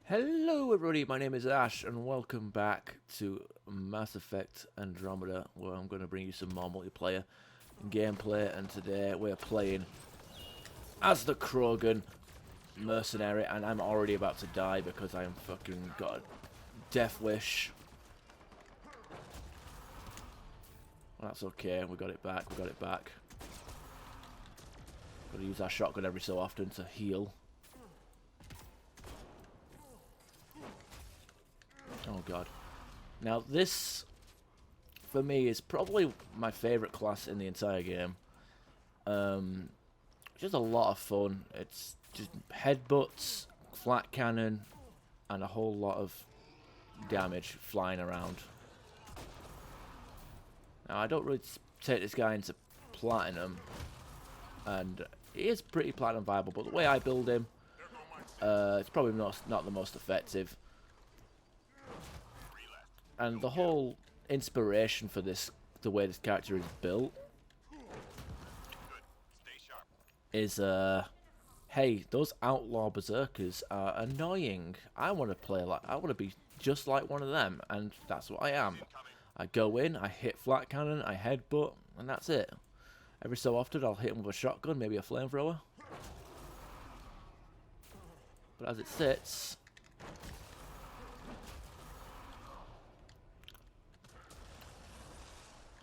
Hello everybody, my name is Ash and welcome back to Mass Effect Andromeda, where I'm going to bring you some more multiplayer gameplay. And today we're playing as the Krogan mercenary, and I'm already about to die because I am fucking got a death wish. Well, that's okay, we got it back. Gotta use our shotgun every so often to heal. Oh god. Now this, for me, is probably my favourite class in the entire game. Just a lot of fun. It's just headbutts, flat cannon, and a whole lot of damage flying around. Now I don't really take this guy into platinum, and he is pretty platinum viable, but the way I build him, it's probably not the most effective. And the whole inspiration for this, the way this character is built, is, hey, those Outlaw Berserkers are annoying. I want to be just like one of them, and that's what I am. I go in, I hit flat cannon, I headbutt, and that's it. Every so often I'll hit him with a shotgun, maybe a flamethrower. But as it sits,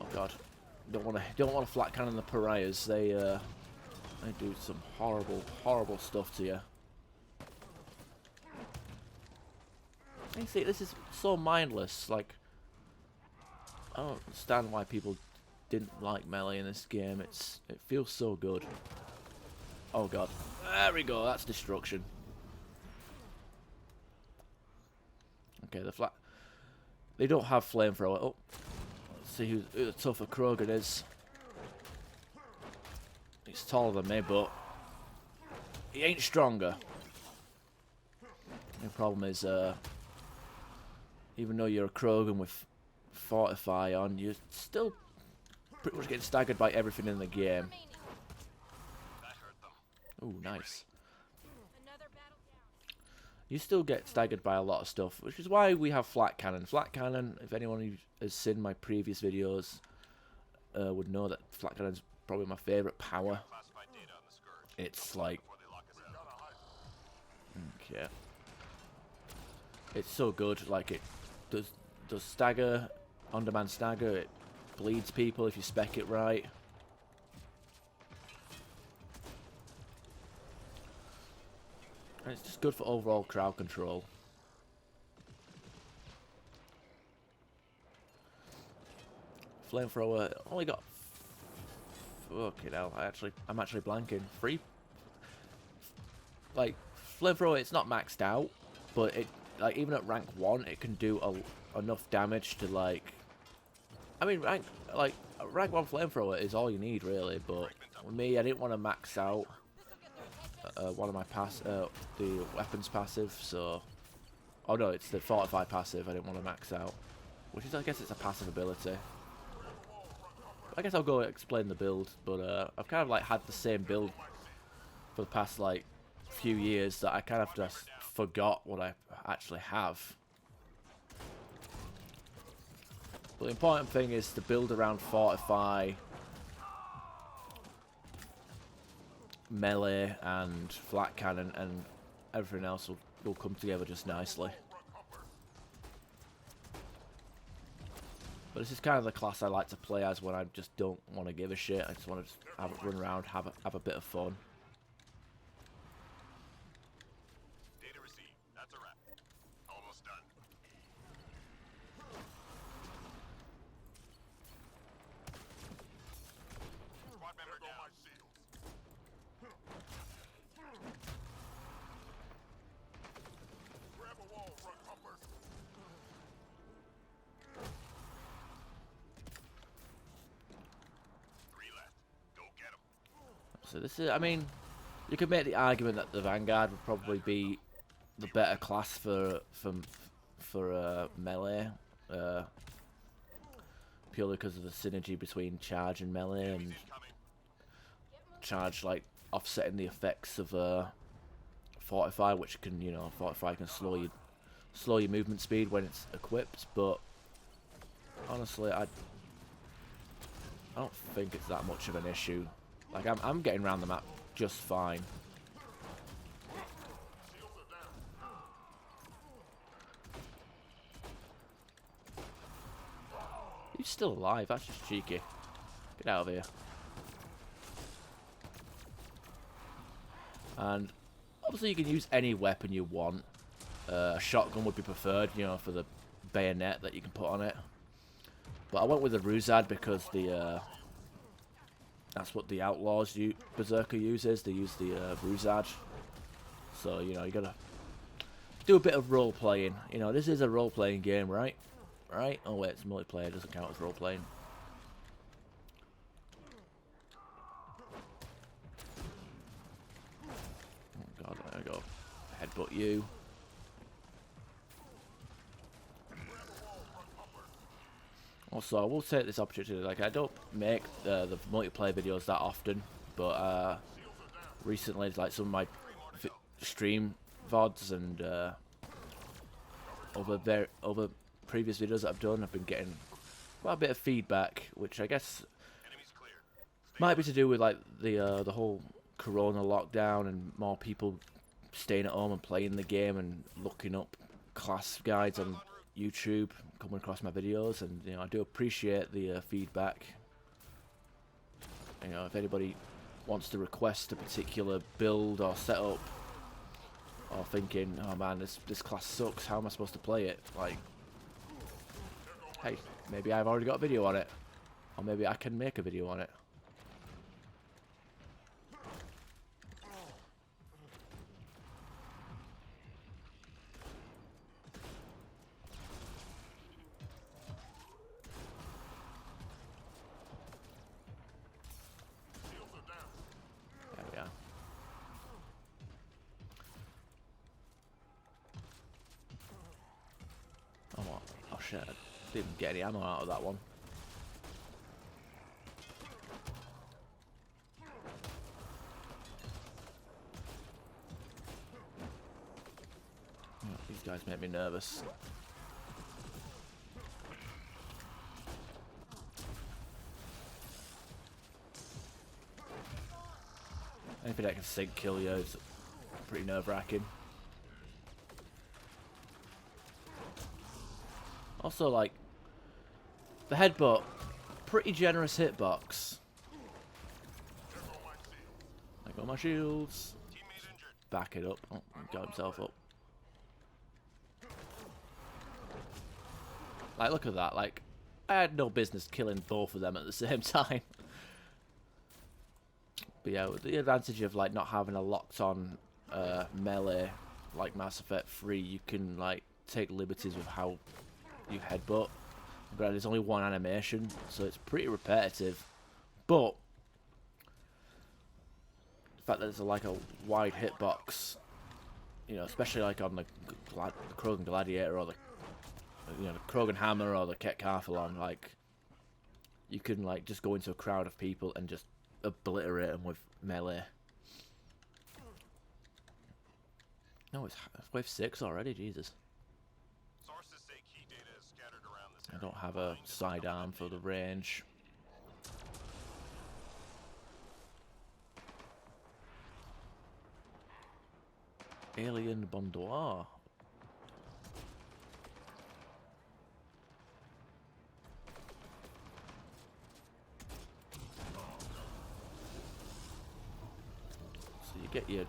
oh god, don't want to flat cannon the pariahs. They do some horrible stuff to you. You see, this is so mindless. Like, I don't understand why people didn't like melee in this game. It feels so good. Oh god, there we go. That's destruction. Okay, they don't have flamethrower. Oh. See who the tougher Krogan is. He's taller than me, but he ain't stronger. The problem is, even though you're a Krogan with Fortify on, you're still pretty much getting staggered by everything in the game. Ooh, nice. You still get staggered by a lot of stuff, which is why we have flat cannon. Flat cannon, if anyone has seen my previous videos, would know that flat cannon is probably my favourite power. It's like, okay, it's so good. Like, it does stagger, on-demand stagger. It bleeds people if you spec it right. And it's just good for overall crowd control. Flamethrower only got, fucking hell, I'm actually blanking. Like, flamethrower, it's not maxed out, but it, like, even at rank 1 it can do enough damage to, like, I mean, rank 1 flamethrower is all you need really, but with me, I didn't want to max out one of my the weapons passive, so, oh no, it's the Fortify passive I didn't want to max out, which is, I guess it's a passive ability. I guess I'll go explain the build, but I've kind of like had the same build for the past like few years that I kind of just forgot what I actually have. But the important thing is to build around Fortify, melee and flat cannon, and everything else will come together just nicely. But this is kind of the class I like to play as when I just don't want to give a shit. I just want to have it run around, have a bit of fun. Data received. That's a wrap. Almost done. Squad member down. Grab a wall, front humpers. So this is, I mean, you could make the argument that the Vanguard would probably be the better class for melee, purely because of the synergy between charge and melee, and charge like offsetting the effects of fortify, which can, you know, fortify can slow your movement speed when it's equipped. But honestly, I don't think it's that much of an issue. Like I'm getting around the map just fine. He's still alive. That's just cheeky. Get out of here. And obviously you can use any weapon you want. A shotgun would be preferred, you know, for the bayonet that you can put on it. But I went with the Ruzad because the that's what the Outlaws Berserker uses. They use the Ruzad. So, you know, you gotta do a bit of role-playing. You know, this is a role-playing game, right? Right? Oh wait, it's multiplayer. It doesn't count as role-playing. Oh god, there I go. Headbutt you. Also, I will take this opportunity, like, I don't make the multiplayer videos that often, but recently, like, some of my stream VODs and other previous videos that I've done, I've been getting quite a bit of feedback, which I guess might be to do with, like, the whole Corona lockdown and more people staying at home and playing the game and looking up class guides on YouTube, coming across my videos, and you know, I do appreciate the feedback. You know, if anybody wants to request a particular build or setup, or thinking, oh man, this class sucks, how am I supposed to play it? Like, hey, maybe I've already got a video on it, or maybe I can make a video on it. Oh shit, I didn't get any ammo out of that one. Oh, these guys make me nervous. Anything that can sync kill you is pretty nerve-wracking. Also, like, the headbutt, pretty generous hitbox. I got my shields. Back it up. Oh, he got himself up. Like, look at that. Like, I had no business killing both of them at the same time. But yeah, with the advantage of, like, not having a locked-on melee, like Mass Effect 3, you can, like, take liberties with how you headbutt. Granted, there's only one animation, so it's pretty repetitive. But the fact that there's like a wide hitbox, you know, especially like on the Krogan Gladiator or the Krogan Hammer or the Ket Carthalon, like you can like just go into a crowd of people and just obliterate them with melee. No, it's wave 6 already, Jesus. I don't have a sidearm for the range. Alien Bondoir. So you get your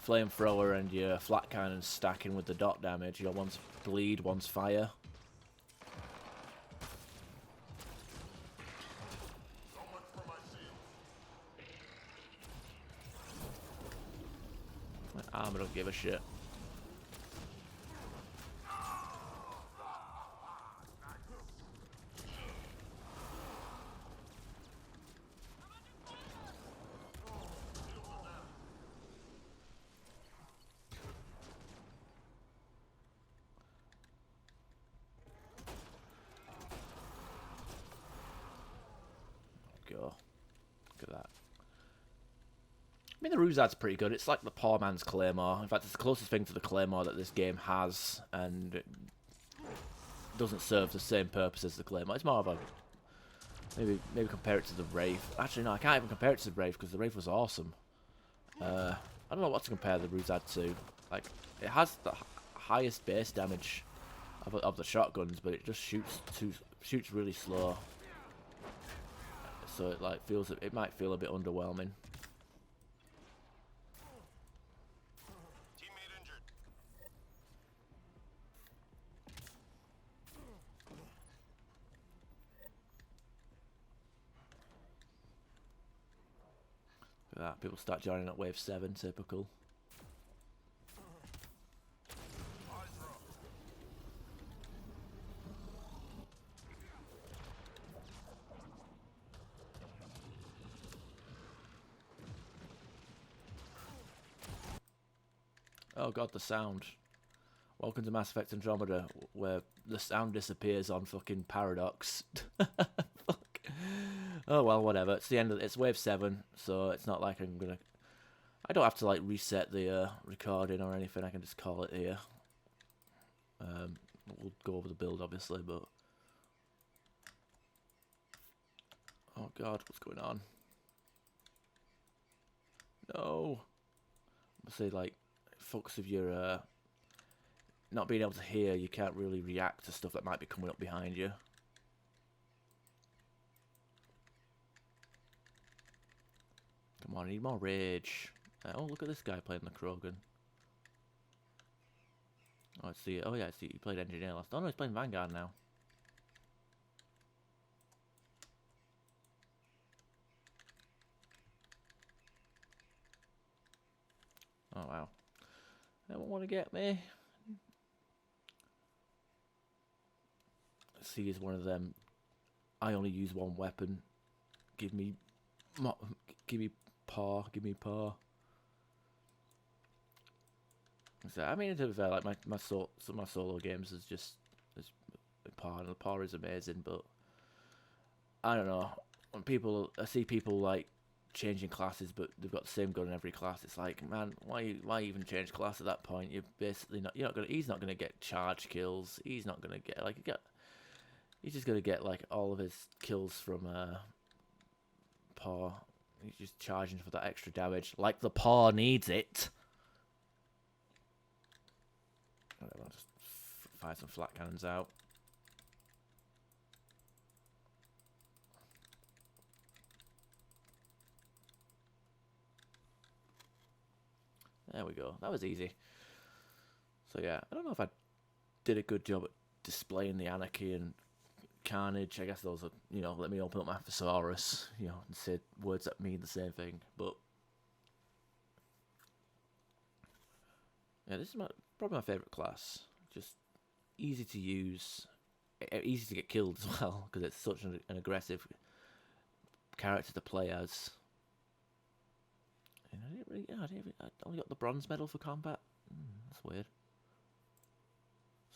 flamethrower and your flat cannon stacking with the dot damage. Your one's bleed, one's fire. My armor don't give a shit. Go. Look at that. I mean, the Ruzad's pretty good. It's like the poor man's Claymore. In fact, it's the closest thing to the Claymore that this game has, and it doesn't serve the same purpose as the Claymore. It's more of a... Maybe compare it to the Wraith. Actually, no, I can't even compare it to the Wraith, because the Wraith was awesome. I don't know what to compare the Ruzad to. Like, it has the highest base damage of the shotguns, but it just shoots really slow. So it like it might feel a bit underwhelming. Teammate injured. Look at that, people start joining at wave 7, typical. Oh god, the sound. Welcome to Mass Effect Andromeda, where the sound disappears on fucking Paradox. Fuck. Oh well, whatever. It's the end of it's wave 7, so it's not like I don't have to like reset the recording or anything. I can just call it here. We'll go over the build obviously, but oh god, what's going on? No. I say like fucks of your not being able to hear, you can't really react to stuff that might be coming up behind you. Come on, I need more rage. Oh, look at this guy playing the Krogan. Oh, I see. Oh yeah, I see. He played Engineer last. Oh no, he's playing Vanguard now. Oh wow. They won't want to get me. See, is one of them. I only use one weapon. Give me paw. Give me paw. So, I mean, to be fair, like some of my solo games is just paw, and the paw is amazing. But I don't know, when I see people like changing classes, but they've got the same gun in every class. It's like, man, why even change class at that point? You're basically not. He's not gonna get charge kills. He's not gonna get like he's just gonna get like all of his kills from paw. He's just charging for that extra damage, like the paw needs it. Whatever, I'll just fire some flat cannons out. There we go. That was easy. So yeah, I don't know if I did a good job at displaying the anarchy and carnage. I guess those are, let me open up my thesaurus, and say words that mean the same thing. But yeah, this is probably my favourite class. Just easy to use, easy to get killed as well, because it's such an aggressive character to play as. And I only got the bronze medal for combat. That's weird.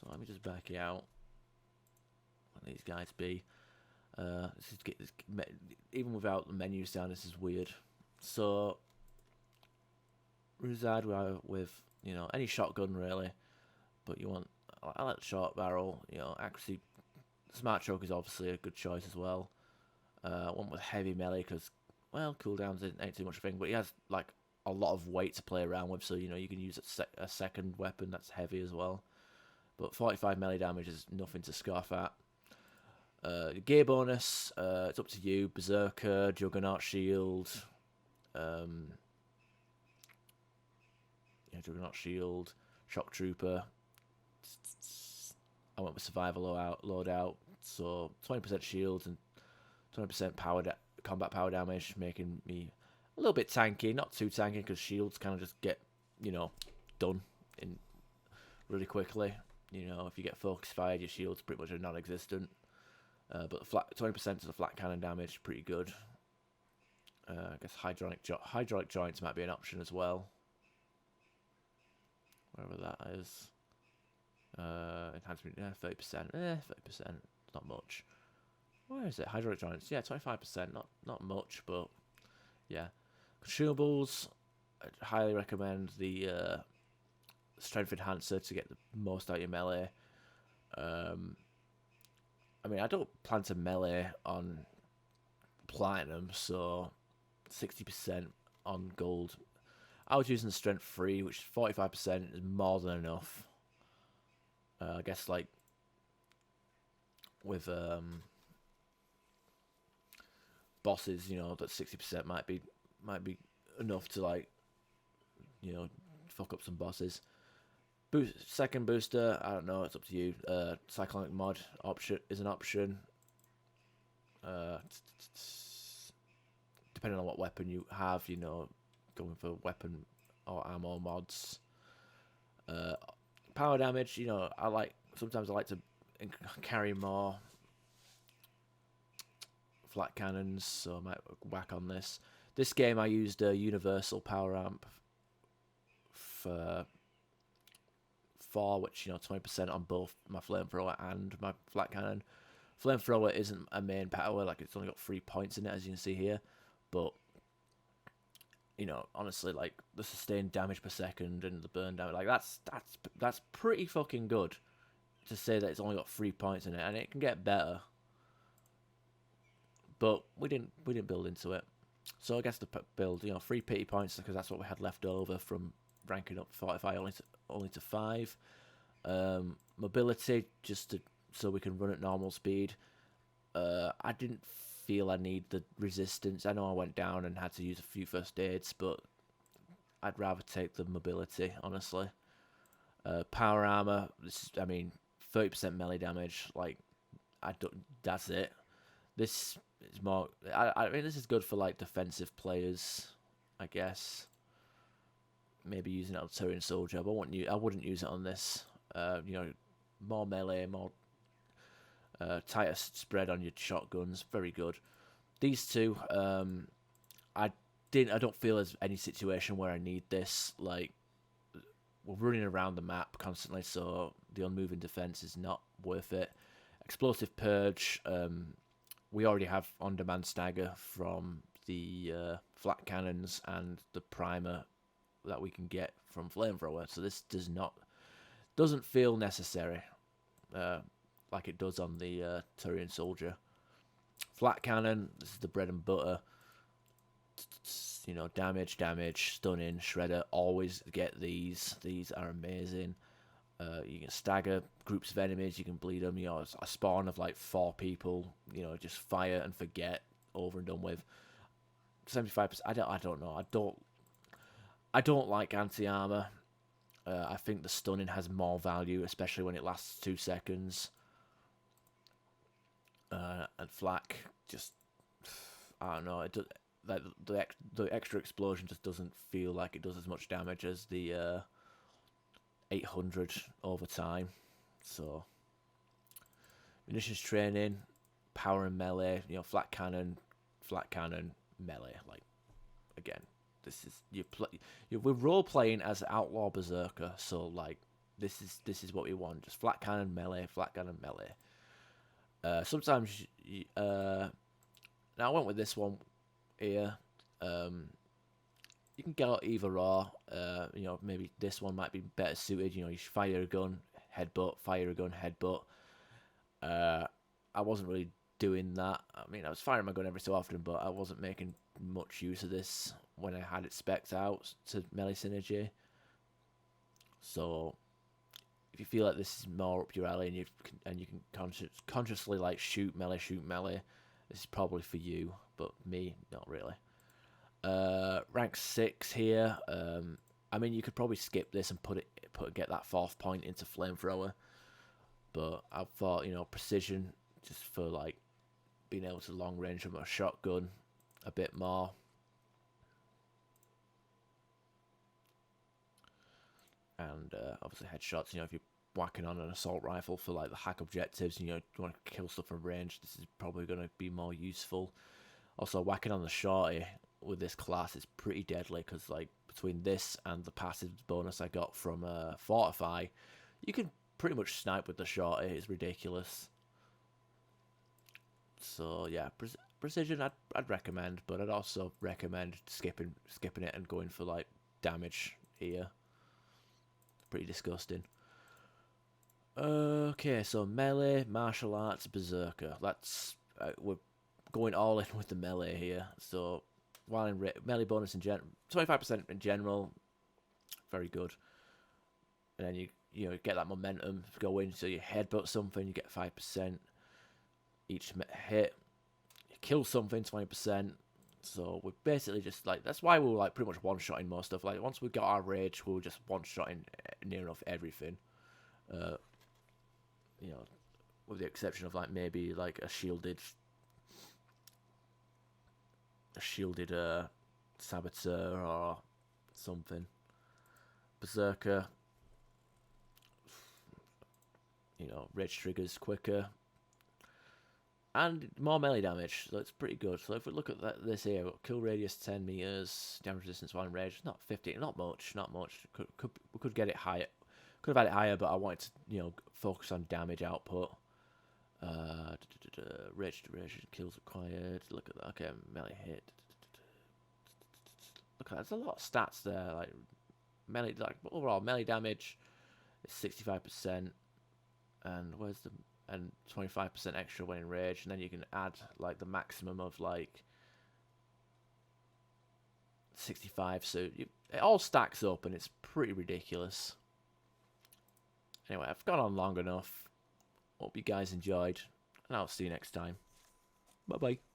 So let me just back it out. Let these guys be. Even without the menu sound, this is weird. So Ruzad with any shotgun really, but I like the short barrel. Accuracy. Smart choke is obviously a good choice as well. One with heavy melee because, well, cooldowns ain't too much of a thing, but he has like a lot of weight to play around with, so you can use a second weapon that's heavy as well. But 45 melee damage is nothing to scoff at. Gear bonus, it's up to you. Berserker, Juggernaut Shield, Juggernaut Shield, Shock Trooper. I went with Survival loadout, so 20% shields and 20% combat power damage, making me a little bit tanky. Not too tanky, because shields kind of just get, done in really quickly. If you get focus fired, your shields pretty much are non-existent. But the 20% to the flat cannon damage, pretty good. I guess hydraulic joints might be an option as well. Wherever that is. Enhancement, 30%. 30%. It's not much. Where is it? Hydraulic joints. Yeah, 25%. Not much, but yeah. Consumables. I highly recommend the strength enhancer to get the most out of your melee. I mean, I don't plan to melee on platinum, so 60% on gold. I was using strength 3, which is 45% is more than enough. I guess like with bosses, you know, that 60% might be enough to like, you know, fuck up some bosses. Second booster, I don't know, it's up to you. Cyclonic mod option is an option. Depending on what weapon you have, you know, going for weapon or ammo mods. Power damage, you know, sometimes I like to carry more flat cannons, so I might whack on this. This game I used a universal power amp for 4, which, you know, 20% on both my flamethrower and my flat cannon. Flamethrower isn't a main power, like it's only got 3 points in it, as you can see here, but you know, honestly, like the sustained damage per second and the burn damage, like that's pretty fucking good to say that it's only got 3 points in it, and it can get better. But we didn't build into it, so I guess the build, you know, 3 pity points because that's what we had left over from ranking up 45 only to 5. Mobility so we can run at normal speed. I didn't feel I need the resistance. I know I went down and had to use a few first aids, but I'd rather take the mobility, honestly. Power armor. I mean, 30% melee damage. Like, that's it. This is more. I mean, this is good for like defensive players, I guess. Maybe using it on Turian Soldier, but I wouldn't use it on this. You know, more melee, more tighter spread on your shotguns. Very good. These two, I don't feel there's any situation where I need this. Like, we're running around the map constantly, so the unmoving defense is not worth it. Explosive Purge. We already have on-demand stagger from the flat cannons and the primer that we can get from flamethrower, so this doesn't feel necessary like it does on the Turian Soldier. Flat cannon, this is the bread and butter. You know, damage, stunning, shredder. Always get these. These are amazing. You can stagger groups of enemies. You can bleed them. You know, a spawn of like 4 people. You know, just fire and forget. Over and done with. 75%. I don't know. I don't like anti-armor. I think the stunning has more value, especially when it lasts 2 seconds. And flak, just, I don't know. It does, like the extra explosion just doesn't feel like it does as much damage as the 800 over time. So munitions training, power and melee. You know, flat cannon, melee. Like, again, this is we're role playing as Outlaw Berserker. So like, this is what we want. Just flat cannon melee. Sometimes now I went with this one here. You can get out either or. You know, maybe this one might be better suited. You know, you fire a gun, headbutt, fire a gun, headbutt. I wasn't really doing that. I mean, I was firing my gun every so often, but I wasn't making much use of this when I had it spec'd out to melee synergy. So if you feel like this is more up your alley and you can consciously like shoot melee, this is probably for you. But me, not really. Rank 6 here. I mean, you could probably skip this and get that 4th point into flamethrower. But I thought, you know, precision, just for like being able to long range with a shotgun a bit more. And obviously headshots, you know, if you're whacking on an assault rifle for like the hack objectives, you know, you want to kill stuff from range, this is probably going to be more useful. Also, whacking on the shorty with this class is pretty deadly, because like between this and the passive bonus I got from Fortify, you can pretty much snipe with the shorty. It's ridiculous. So yeah, precision I'd recommend, but I'd also recommend skipping it and going for like damage here. Pretty disgusting. Okay, so melee, martial arts, berserker. That's we're going all in with the melee here. So while in melee bonus in 25% in general, very good. And then you know get that momentum going. So you headbutt something, you get 5% each hit. You kill something, 20%. So we're basically just like, that's why we're like pretty much one-shotting most stuff. Like once we got our rage, we were just one-shotting near enough everything. You know, with the exception of like maybe like a shielded saboteur or something. Berserker, you know, rage triggers quicker and more melee damage, so it's pretty good. So if we look at this here, kill radius 10 meters, damage resistance while in rage, not 50, not much. We could get it higher. Could have had it higher, but I wanted to, you know, focus on damage output. Rage duration, kills required. Look at that. Okay, melee hit. Look at that. There's a lot of stats there. Like melee, like overall melee damage is 65%, and where's the 25% extra when in rage, and then you can add like the maximum of like 65. So it all stacks up, and it's pretty ridiculous. Anyway, I've gone on long enough. Hope you guys enjoyed, and I'll see you next time. Bye bye.